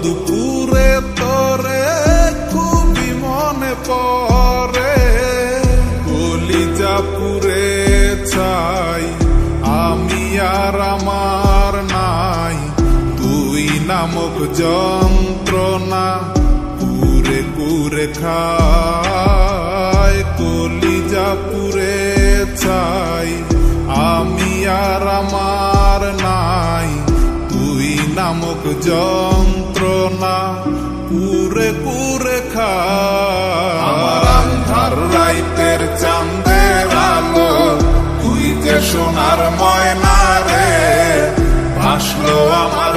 দুপুরে তোরে খুবই মনে পড়ে, কলিজা পুরে চাই আমি আর আমার নাই, তুই নামক যন্ত্রণা পুরে পুরে খায়, কলিজা পুরে চাই আমি আর আমার নাই, তুই নামক যন্ত্রণা পুরে পুরে খায়। আমার আন্ধার রাইতের চাঁদের আলো, তুই যে সোনার ময়না রে, ভাসলো আমার